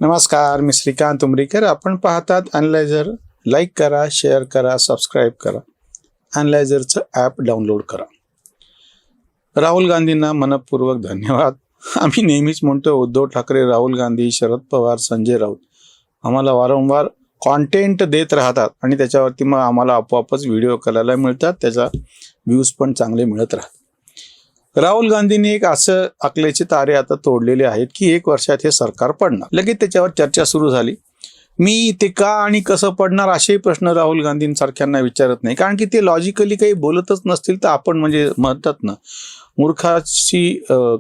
नमस्कार, मी श्रीकांत उमरीकर. आपण पाहतात अॅनालायझर. लाईक करा, शेअर करा, सबस्क्राईब करा. अॅनालायझरचं ॲप डाउनलोड करा. राहुल गांधींना मनपूर्वक धन्यवाद. आम्ही नेहमीच म्हणतो उद्धव ठाकरे, राहुल गांधी, शरद पवार, संजय राऊत आम्हाला वारंवार कॉन्टेंट देत राहतात आणि त्याच्यावरती मग आम्हाला आपोआपच व्हिडिओ करायला मिळतात, त्याचा व्ह्यूज पण चांगले मिळत राहतात. राहुल गांधींनी एक असं अकलेचे तारे आता तोडलेले आहेत की 1 वर्षात हे सरकार पडणार. लगेच त्याच्यावर चर्चा सुरू झाली. मी ते का आणि कसं पडणार असे प्रश्न राहुल गांधींसारख्यांना विचारत नाही, कारण की ते लॉजिकली काही बोलतच नसतील तर आपण म्हणजे म्हणतात ना, मूर्खाची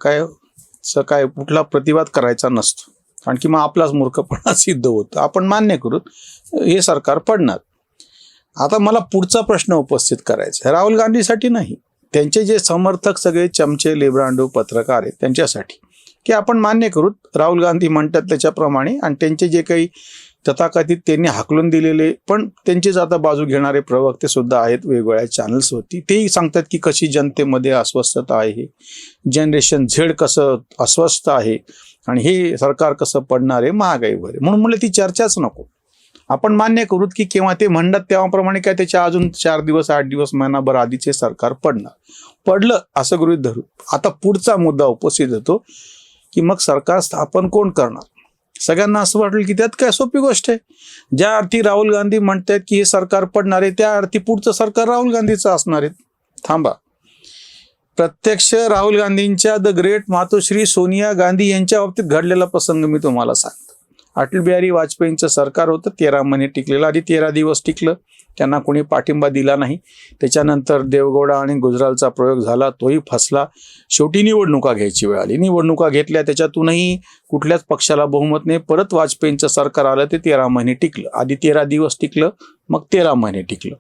काय कुठला प्रतिवाद करायचा नसतो, कारण की मग आपलाच मूर्खपणा सिद्ध होतं. आपण मान्य करू हे सरकार पडणार. आता मला पुढचा प्रश्न उपस्थित करायचा राहुल गांधीसाठी नाही, त्यांचे जे समर्थक सगळे चमचे लेब्रांडो पत्रकार आहेत त्यांच्यासाठी, की आपण मान्य करू राहुल गांधी म्हणतात त्याच्याप्रमाणे, आणि त्यांचे जे काही तथाकथित त्यांनी हाकलून दिलेले पण त्यांचेच आता बाजू घेणारे प्रवक्ते सुद्धा आहेत वेगवेगळ्या चॅनल्सवरती, तेही सांगतात की कशी जनतेमध्ये अस्वस्थता आहे, जनरेशन झेड कसं अस्वस्थ आहे आणि हे सरकार कसं पडणार आहे महागाईवर. म्हणून म्हणलं ती चर्चाच नको. आपण मान्य करू की केव्हा ते म्हणतात तेव्हाप्रमाणे काय त्याच्या अजून 4 दिवस 8 दिवस महिनाभर आधीचे सरकार पडलं असं गृहीत धरू. आता पुढचा मुद्दा उपस्थित होतो की मग सरकार स्थापन कोण करणार. सगळ्यांना असं वाटेल की त्यात काय सोपी गोष्ट आहे. ज्या अर्थी राहुल गांधी म्हणतात की हे सरकार पडणार आहे त्या अर्थी पुढचं सरकार राहुल गांधीचं असणार आहे. थांबा, प्रत्यक्ष राहुल गांधींच्या द ग्रेट मातोश्री सोनिया गांधी यांच्या बाबतीत घडलेला प्रसंग मी तुम्हाला सांगतो. अटल बिहारी वाजपेयींचं सरकार होतं, 13 महिने टिकलेलं. आधी 13 दिवस टिकलं, त्यांना कोणी पाठिंबा दिला नाही. त्याच्यानंतर देवगौडा आणि गुजरालचा प्रयोग झाला, तोही फसला. शेवटी निवडणुका घ्यायची वेळ आली. निवडणुका घेतल्या, त्याच्यातूनही कुठल्याच पक्षाला बहुमत नाही. परत वाजपेयींचं सरकार आलं, ते 13 महिने टिकलं. आधी 13 दिवस टिकलं, मग 13 महिने टिकलं.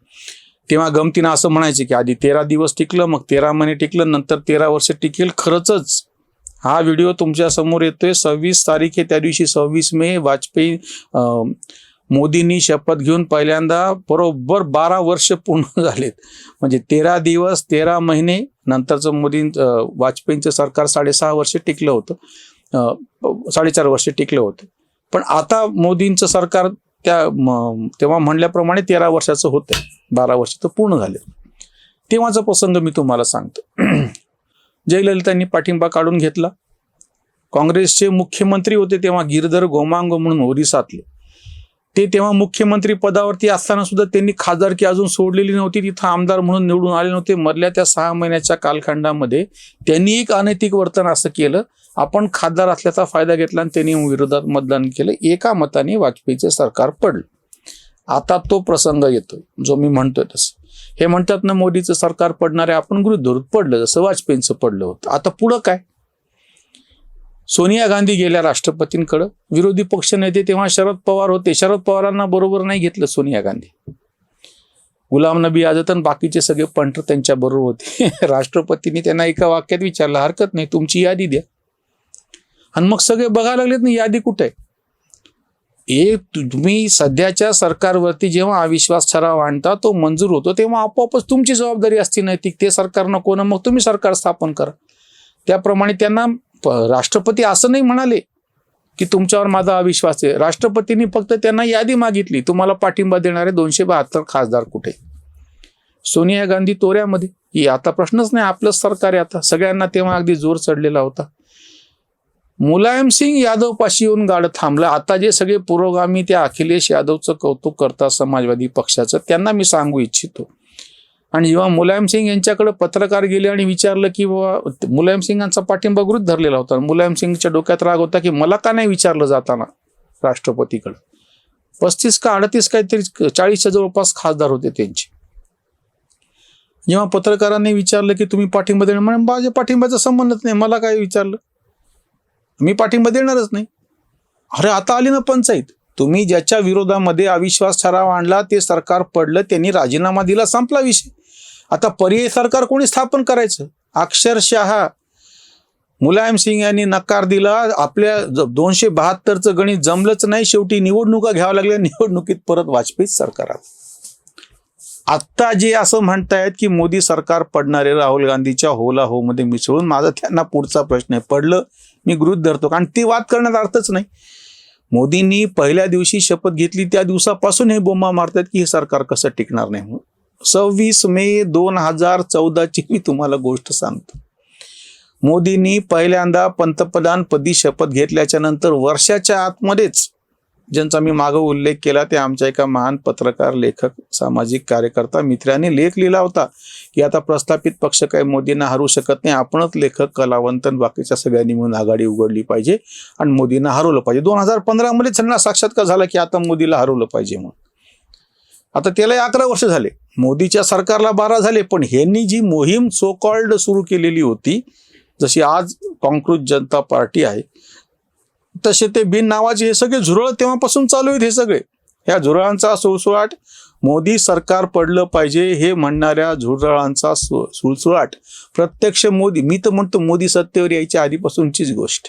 तेव्हा गमतीनं असं म्हणायचे की आधी 13 दिवस टिकलं, मग 13 महिने टिकलं, नंतर 13 वर्ष टिकेल. खरंच हा व्हिडिओ तुमच्या समोर येतोय. 26 तारीख आहे, त्या दिवशी 26 मे वाजपेयी मोदींनी शपथ घेऊन पहिल्यांदा बरोबर 12 वर्ष पूर्ण झालेत. म्हणजे 13 दिवस 13 महिने नंतरचं वाजपेयींचं सरकार 6.5 वर्ष टिकलं होतं, 4.5 वर्ष टिकलं होतं. पण आता मोदींचं सरकार तेव्हा म्हणल्याप्रमाणे 13 वर्षाचं होतं, 12 वर्ष तर पूर्ण झाले. तेव्हाचा प्रसंग मी तुम्हाला सांगतो. जयललितांनी पाठिंबा काढून घेतला. काँग्रेसचे मुख्यमंत्री होते तेव्हा गिरधर गोमांग म्हणून ओरिसातले, ते तेव्हा मुख्यमंत्री पदावरती असताना सुद्धा त्यांनी खासदारकी अजून सोडलेली नव्हती, तिथं आमदार म्हणून निवडून आले नव्हते. मधल्या त्या 6 महिन्याच्या कालखंडामध्ये त्यांनी एक अनैतिक वर्तन असं केलं, आपण खासदार असल्याचा फायदा घेतला आणि त्यांनी विरोधात मतदान केलं. एका मताने वाजपेयीचे सरकार पडलं. आता तो प्रसंग येतोय जो मी म्हणतोय तसं. हे म्हणतात ना मोदीचं सरकार पडणार आहे, आपण गृहीत धरून पडलं जसं वाजपेयींचं पडलं होतं. आता पुढं काय. सोनिया गांधी गेल्या राष्ट्रपतींकडं. विरोधी पक्ष नेते तेव्हा शरद पवार होते. शरद पवारांना बरोबर नाही घेतलं सोनिया गांधी. गुलाम नबी आझाद आणि बाकीचे सगळे पंटर त्यांच्या बरोबर होते. राष्ट्रपतींनी त्यांना एका वाक्यात विचारलं, हरकत नाही तुमची यादी द्या. आणि मग सगळे बघायला लागलेत ना यादी कुठे आहे. तुम्ही सध्याच्या सरकारवरती जेव्हा अविश्वास ठराव आणता, तो मंजूर होतो, तेव्हा आपोआपच तुमची जबाबदारी असते नैतिक, ते सरकार नको ना, मग तुम्ही सरकार स्थापन करा. त्याप्रमाणे त्यांना राष्ट्रपती असं नाही म्हणाले की तुमच्यावर माझा अविश्वास आहे. राष्ट्रपतींनी फक्त त्यांना यादी मागितली, तुम्हाला पाठिंबा देणारे 272 खासदार कुठे. सोनिया गांधी तोऱ्यामध्ये. आता प्रश्नच नाही, आपलंच सरकार आहे आता. सगळ्यांना तेव्हा अगदी जोर चढलेला होता. मुलायम सिंग यादव पाशी येऊन गाडं थांबलं. आता जे सगळे पुरोगामी त्या अखिलेश यादवचं कौतुक करतात समाजवादी पक्षाचं, त्यांना मी सांगू इच्छितो. आणि जेव्हा मुलायम सिंग यांच्याकडे पत्रकार गेले आणि विचारलं की बाबा, मुलायम सिंगांचा पाठिंबा गृहीत धरलेला होता. मुलायम सिंगच्या डोक्यात राग होता की मला का नाही विचारलं जाताना राष्ट्रपतीकडे. 35 का 38 काहीतरी 40च्या जवळपास खासदार होते त्यांचे. जेव्हा पत्रकारांनी विचारलं की तुम्ही पाठिंबा देणार, म्हणजे माझ्या पाठिंब्याचा संबंधच नाही, मला काय विचारलं, मी पाठिंबा देणारच नाही. अरे आता आली ना पंचायत. तुम्ही ज्याच्या विरोधामध्ये अविश्वास ठराव आणला ते सरकार पडलं, त्यांनी राजीनामा दिला, संपला विषय. आता पर्यायी सरकार कोणी स्थापन करायचं. अक्षरशः मुलायम सिंग यांनी नकार दिला. आपल्या 272चं गणित जमलंच नाही. शेवटी निवडणुका घ्याव्या लागल्या. निवडणुकीत परत वाजपेयी सरकार आलं. आत्ता जे असं म्हणतायत की मोदी सरकार पडणारे राहुल गांधीच्या होला हो मध्ये मिसळून, माझा त्यांना पुढचा प्रश्न आहे, पडलं मी गृहीत धरतो, कारण ते वाद करण्यात अर्थच नाही. मोदींनी पहिल्या दिवशी शपथ घेतली त्या दिवसापासून हे बोंबा मारतात की हे सरकार कसं टिकणार नाही म्हणून. 26 मे 2014ची मी तुम्हाला गोष्ट सांगतो. मोदींनी पहिल्यांदा पंतप्रधानपदी शपथ घेतल्याच्या नंतर वर्षाच्या आतमध्येच, ज्यांचा मी मागे उल्लेख केला, ते आमच्या एका महान पत्रकार, लेखक, सामाजिक कार्यकर्ता मित्राने लेख लिहिला होता की आता प्रस्थापित पक्ष काही मोदींना हरू शकत नाही, आपणच लेखक, कलावंत, बाकीच्या सगळ्यांनी म्हणून आघाडी उघडली पाहिजे आणि मोदींना हरवलं पाहिजे. 2015 मध्ये त्यांना साक्षात्कार झाला की आता मोदीला हरवलं पाहिजे म्हणून. आता त्याला 11 वर्ष झाले, मोदीच्या सरकारला 12 झाले, पण ह्यांनी जी मोहीम सो कॉल्ड सुरू केलेली होती, जशी आज काँग्रेस जनता पार्टी आहे, तसे ते बिन नावाचे हे सगळे झुरळ तेव्हापासून चालू आहेत. हे सगळे ह्या झुरळांचा सुळसुळाट, मोदी सरकार पडलं पाहिजे हे म्हणणाऱ्या झुरळांचा सुळसुळाट प्रत्यक्ष मोदी, मी तर म्हणतो मोदी सत्तेवर यायच्या आधीपासूनचीच गोष्ट.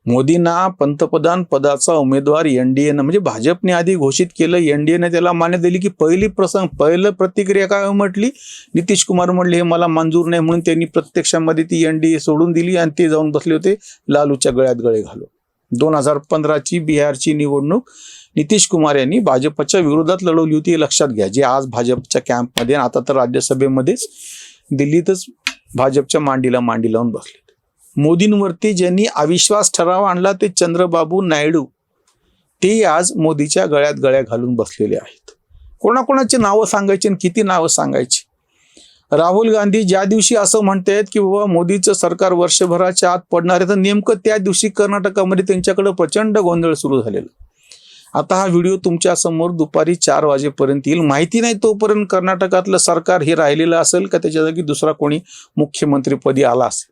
मोदींना पंतप्रधान पदाचा उमेदवार एनडीएनं म्हणजे भाजपने आधी घोषित केलं, एनडीएने त्याला मान्यता दिली की पहिलं प्रतिक्रिया काय म्हटली, नितीश कुमार म्हणले हे मला मंजूर नाही म्हणून त्यांनी प्रत्यक्षामध्ये ती एनडीए सोडून दिली आणि ते जाऊन बसले होते लालूच्या गळ्यात गळे घालून. 2015ची बिहारची निवडणूक नितीश कुमार यांनी भाजपच्या विरोधात लढवली होती, हे लक्षात घ्या, जे आज भाजपच्या कॅम्पमध्ये, आता तर राज्यसभेमध्येच दिल्लीतच भाजपच्या मांडीला मांडी लावून बसले. मोदींवरती ज्यांनी अविश्वास ठराव आणला ते चंद्रबाबू नायडू, ते आज मोदीच्या गळ्यात गळ्या घालून बसलेले आहेत. कोणाकोणाची नावं सांगायची आणि किती नावं सांगायची. राहुल गांधी ज्या दिवशी असं म्हणतायत की बाबा मोदीचं सरकार वर्षभराच्या आत पडणार आहे, तर नेमकं त्या दिवशी कर्नाटकामध्ये त्यांच्याकडे प्रचंड गोंधळ सुरू झालेला. आता हा व्हिडिओ तुमच्या समोर दुपारी 4 वाजेपर्यंत येईल. माहिती नाही तोपर्यंत कर्नाटकातलं सरकार हे राहिलेलं असेल का त्याच्या जागी दुसरा कोणी मुख्यमंत्रीपदी आला असेल.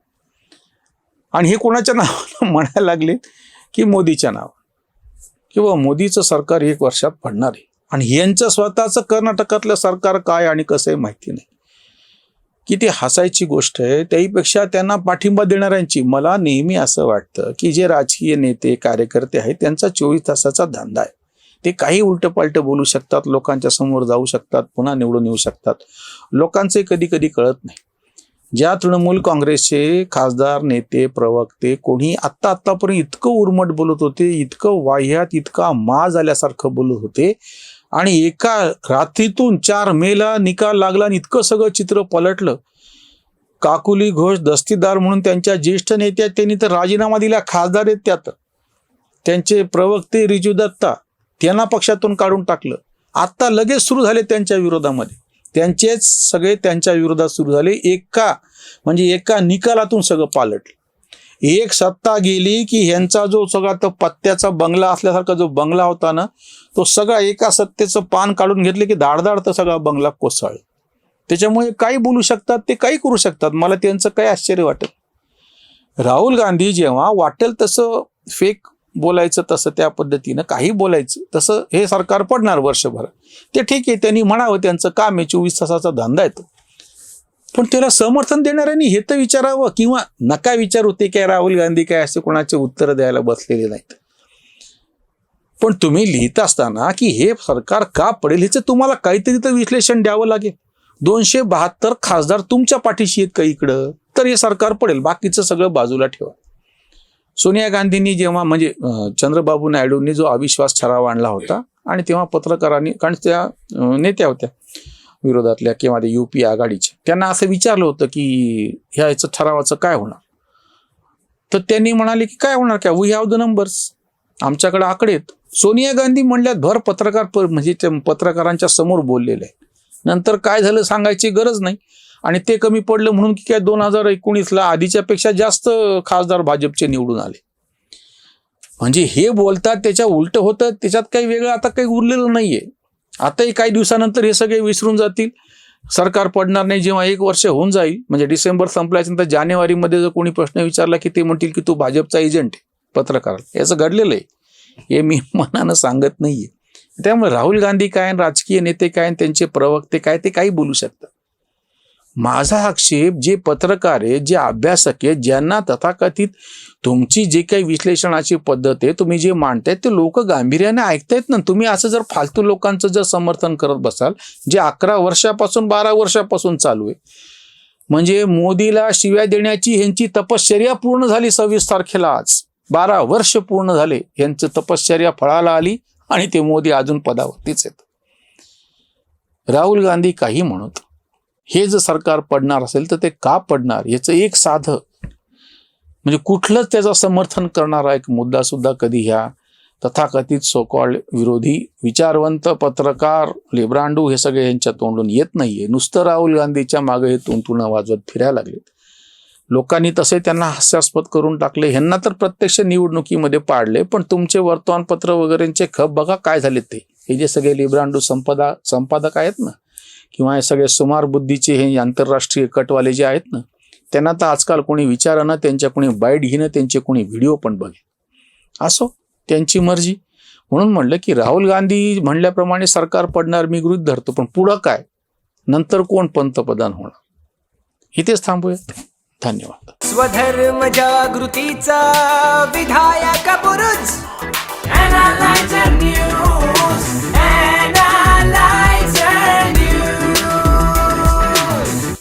आणि हे कोणाच्या नावानं म्हणायला लागले की मोदीच्या नाव, किंवा मोदीचं सरकार 1 वर्षात पडणार आहे. आणि यांचं स्वतःचं कर्नाटकातलं सरकार काय आणि कसं आहे माहिती नाही. किती हसायची गोष्ट आहे. त्याहीपेक्षा त्यांना पाठिंबा देणाऱ्यांची, मला नेहमी असं वाटतं की जे राजकीय नेते, कार्यकर्ते आहेत त्यांचा 24 तासाचा धंदा आहे. ते काही उलटपालट बोलू शकतात, लोकांच्या समोर जाऊ शकतात, पुन्हा निवडून येऊ शकतात. लोकांचे कधी कधी कळत नाही. ज्या तृणमूल काँग्रेसचे खासदार, नेते, प्रवक्ते कोणी आत्तापर्यंत इतकं उर्मट बोलत होते, इतकं वाह्यात, इतका माज आल्यासारखं बोलत होते, आणि एका रात्रीतून 4 मेला निकाल लागला आणि इतकं सगळं चित्र पलटलं. काकुली घोष दस्तीदार म्हणून त्यांच्या ज्येष्ठ नेत्या, त्यांनी तर राजीनामा दिला, खासदार आहेत त्यात. त्यांचे प्रवक्ते रिजू दत्ता, त्यांना पक्षातून काढून टाकलं. आता लगेच सुरू झाले त्यांच्या विरोधामध्ये, त्यांचेच सगळे त्यांच्या विरोधात सुरू झाले. एका निकालातून सगळं पालटलं. एक सत्ता गेली की ह्यांचा जो सगळा तो पत्त्याचा बंगला असल्यासारखा जो बंगला होता ना, तो सगळा एका सत्तेचं पान काढून घेतले की धाडधाड तर सगळा बंगला कोसळला. त्याच्यामुळे काही बोलू शकतात, ते काही करू शकतात, मला त्यांचं काही आश्चर्य वाटत. राहुल गांधी जेव्हा वाटेल तसं फेक बोलायचं, तसं त्या पद्धतीनं काही बोलायचं, तसं हे सरकार पडणार वर्षभर, ते ठीक आहे, त्यांनी म्हणावं, त्यांचं काम आहे, 24 तासाचा धंदा येतो. पण त्याला समर्थन देणाऱ्यांनी हे तर विचारावं, किंवा नका विचारू, ते काय राहुल गांधी काय असे कोणाचे उत्तर द्यायला बसलेले नाहीत. पण तुम्ही लिहित असताना की हे सरकार का पडेल ह्याचं तुम्हाला काहीतरी तर विश्लेषण द्यावं लागेल. 272 खासदार तुमच्या पाठीशी आहेत का इकडं, तर हे सरकार पडेल, बाकीचं सगळं बाजूला ठेवा. सोनिया गांधींनी जेव्हा चंद्रबाबू नायडूंनी जो अविश्वास ठराव आणला होता, आणि तेव्हा पत्रकारांनी, कारण त्या नेत्या होत्या विरोधातल्या किंवा ते युपी आघाडीच्या, त्यांना असं विचारलं होतं की ह्याचं ठरावाचं काय होणार, तर त्यांनी म्हणाले की काय होणार, काय, वी हॅव द नंबर्स, आमच्याकडे आकडे आहेत. सोनिया गांधी म्हणल्यात भर पत्रकारांच्या समोर बोललेले आहे. नंतर काय झालं सांगायची गरज नाही. आणि ते कमी पडलं म्हणून की काय 2019ला आधीच्या पेक्षा जास्त खासदार भाजपचे निवडून आले. म्हणजे हे बोलतात त्याच्या उलट होतं, त्याच्यात काही वेगळं आता काही उरलेलं नाहीये. आताही काही दिवसानंतर हे सगळे विसरून जातील, सरकार पडणार नाही. जेव्हा 1 वर्ष होऊन जाईल, म्हणजे डिसेंबर संपल्यानंतर जानेवारीमध्ये जर कोणी प्रश्न विचारला की ते म्हणतील की तू भाजपचा एजंट आहे, पत्रकाराला. याचं घडलेलं आहे, हे मी मनानं सांगत नाहीये. त्यामुळे राहुल गांधी काय, राजकीय नेते काय, त्यांचे प्रवक्ते काय, ते काही बोलू शकतात. माझा आक्षेप जे पत्रकार आहेत, जे अभ्यासक आहेत, ज्यांना तथाकथित तुमची जे काही विश्लेषणाची पद्धत आहे, तुम्ही जे मांडतायत ते लोक गांभीर्याने ऐकतायत ना. तुम्ही असं जर फालतू लोकांचं जर समर्थन करत बसाल, जे 11 वर्षापासून 12 वर्षापासून चालू आहे, म्हणजे मोदीला शिव्या देण्याची ह्यांची तपश्चर्या पूर्ण झाली 26 तारखेला आज. 12 वर्ष पूर्ण झाले, यांचं तपश्चर्या फळाला आली आणि ते मोदी अजून पदावरतीच आहेत. राहुल गांधी काही म्हणत, हे जर सरकार पडणार असेल तर ते का पडणार याचं एक साधं म्हणजे कुठलंच त्याचं समर्थन करणारा एक मुद्दा सुद्धा कधी ह्या तथाकथित सोकॉल्ड विरोधी विचारवंत पत्रकार लेब्रांडू हे सगळे यांच्या तोंडून येत नाहीये. नुसतं राहुल गांधीच्या मागे हे तुणतुणं वाजवत फिरायला लागलेत. लोकांनी तसे त्यांना हास्यास्पद करून टाकले. ह्यांना तर प्रत्यक्ष निवडणुकीमध्ये पाडले, पण तुमचे वर्तमानपत्र वगैरेंचे खप बघा काय झालेत ते. हे जे सगळे लेब्रांडू संपादक आहेत ना, किंवा हे सगळे सुमार बुद्धीचे हे आंतरराष्ट्रीय कटवाले जे आहेत ना, त्यांना तर आजकाल कोणी विचारणं, त्यांच्या कोणी बाईट घेणं, त्यांचे कोणी व्हिडिओ पण बघे. असो, त्यांची मर्जी. म्हणून म्हणलं की राहुल गांधी म्हणल्याप्रमाणे सरकार पडणार मी गृहीत धरतो, पण पुढं काय, नंतर कोण पंतप्रधान होणार, इथेच थांबूयात. धन्यवाद. स्वधर्म जागृतीचा विधायक बुरुज